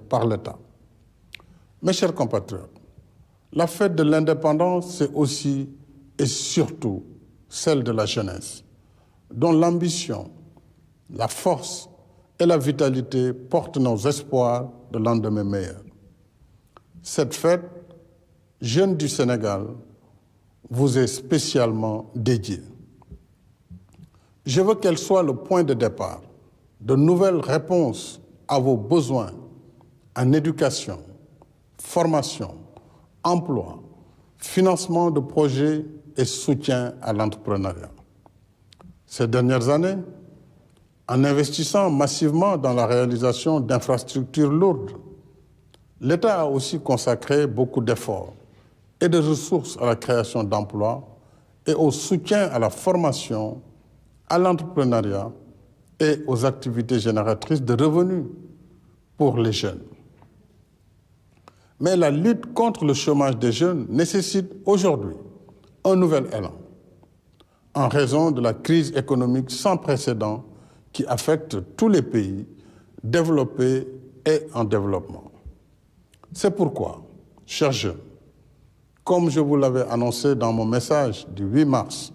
par l'État. Mes chers compatriotes, la fête de l'indépendance, c'est aussi et surtout celle de la jeunesse, dont l'ambition, la force et la vitalité portent nos espoirs de lendemain meilleur. Cette fête, Jeunes du Sénégal, vous est spécialement dédiée. Je veux qu'elle soit le point de départ de nouvelles réponses à vos besoins en éducation, formation, emploi, financement de projets et soutien à l'entrepreneuriat. Ces dernières années, en investissant massivement dans la réalisation d'infrastructures lourdes, l'État a aussi consacré beaucoup d'efforts et de ressources à la création d'emplois et au soutien à la formation, à l'entrepreneuriat et aux activités génératrices de revenus pour les jeunes. Mais la lutte contre le chômage des jeunes nécessite aujourd'hui un nouvel élan en raison de la crise économique sans précédent qui affecte tous les pays développés et en développement. C'est pourquoi, chers jeunes, comme je vous l'avais annoncé dans mon message du 8 mars,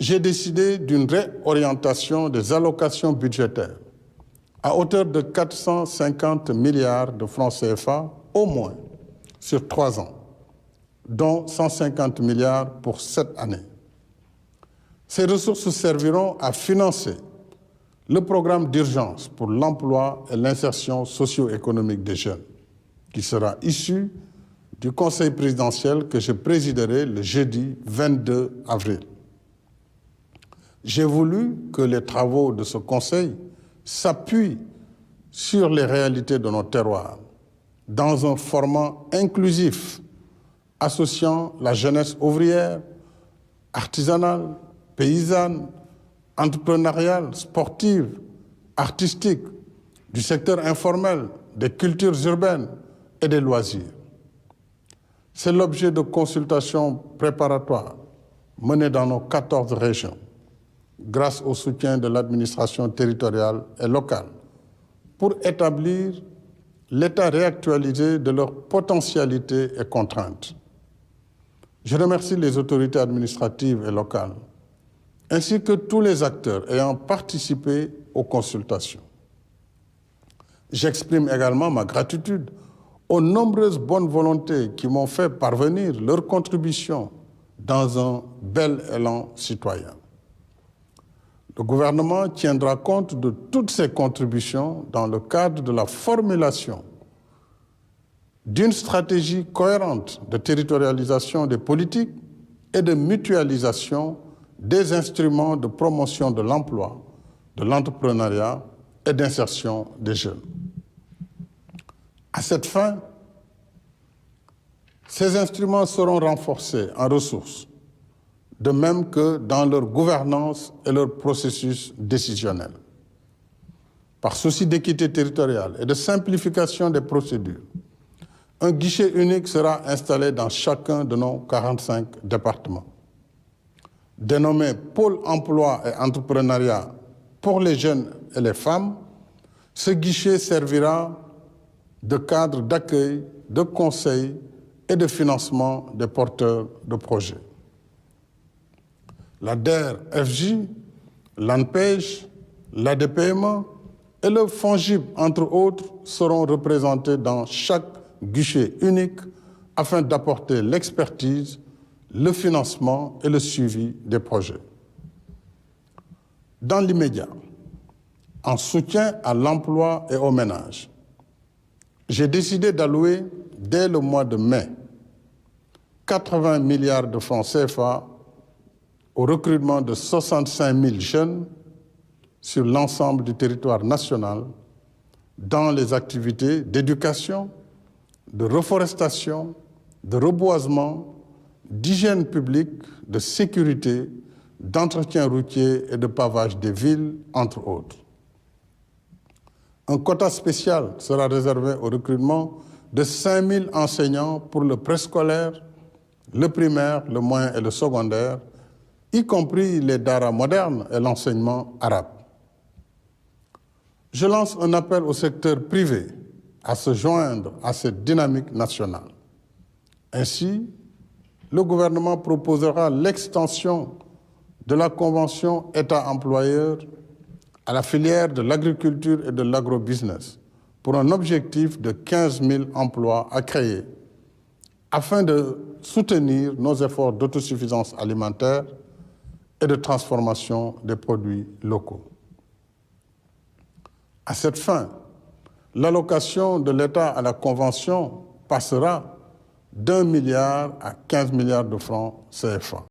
j'ai décidé d'une réorientation des allocations budgétaires à hauteur de 450 milliards de francs CFA au moins sur 3 ans, dont 150 milliards pour cette année. Ces ressources serviront à financer le programme d'urgence pour l'emploi et l'insertion socio-économique des jeunes, qui sera issu du Conseil présidentiel que je présiderai le jeudi 22 avril. J'ai voulu que les travaux de ce Conseil s'appuient sur les réalités de nos terroirs, dans un format inclusif, associant la jeunesse ouvrière, artisanale, paysanne, entrepreneuriale, sportive, artistique, du secteur informel, des cultures urbaines et des loisirs. C'est l'objet de consultations préparatoires menées dans nos 14 régions, grâce au soutien de l'administration territoriale et locale, pour établir l'état réactualisé de leurs potentialités et contraintes. Je remercie les autorités administratives et locales, ainsi que tous les acteurs ayant participé aux consultations. J'exprime également ma gratitude aux nombreuses bonnes volontés qui m'ont fait parvenir leur contribution dans un bel élan citoyen. Le gouvernement tiendra compte de toutes ces contributions dans le cadre de la formulation d'une stratégie cohérente de territorialisation des politiques et de mutualisation des instruments de promotion de l'emploi, de l'entrepreneuriat et d'insertion des jeunes. À cette fin, ces instruments seront renforcés en ressources, de même que dans leur gouvernance et leur processus décisionnel. Par souci d'équité territoriale et de simplification des procédures, un guichet unique sera installé dans chacun de nos 45 départements. Dénommé Pôle emploi et entrepreneuriat pour les jeunes et les femmes, ce guichet servira de cadre d'accueil, de conseil et de financement des porteurs de projets. La DER-FJ, l'ANPEJ, l'ADPME et le FONGIP, entre autres, seront représentés dans chaque guichet unique afin d'apporter l'expertise, le financement et le suivi des projets. Dans l'immédiat, en soutien à l'emploi et aux ménages, j'ai décidé d'allouer, dès le mois de mai, 80 milliards de francs CFA au recrutement de 65 000 jeunes sur l'ensemble du territoire national dans les activités d'éducation, de reforestation, de reboisement, d'hygiène publique, de sécurité, d'entretien routier et de pavage des villes, entre autres. Un quota spécial sera réservé au recrutement de 5 000 enseignants pour le préscolaire, le primaire, le moyen et le secondaire, y compris les daras modernes et l'enseignement arabe. Je lance un appel au secteur privé à se joindre à cette dynamique nationale. Ainsi, le gouvernement proposera l'extension de la convention État-employeur à la filière de l'agriculture et de l'agrobusiness pour un objectif de 15 000 emplois à créer afin de soutenir nos efforts d'autosuffisance alimentaire et de transformation des produits locaux. À cette fin, l'allocation de l'État à la Convention passera d'1 milliard à 15 milliards de francs CFA.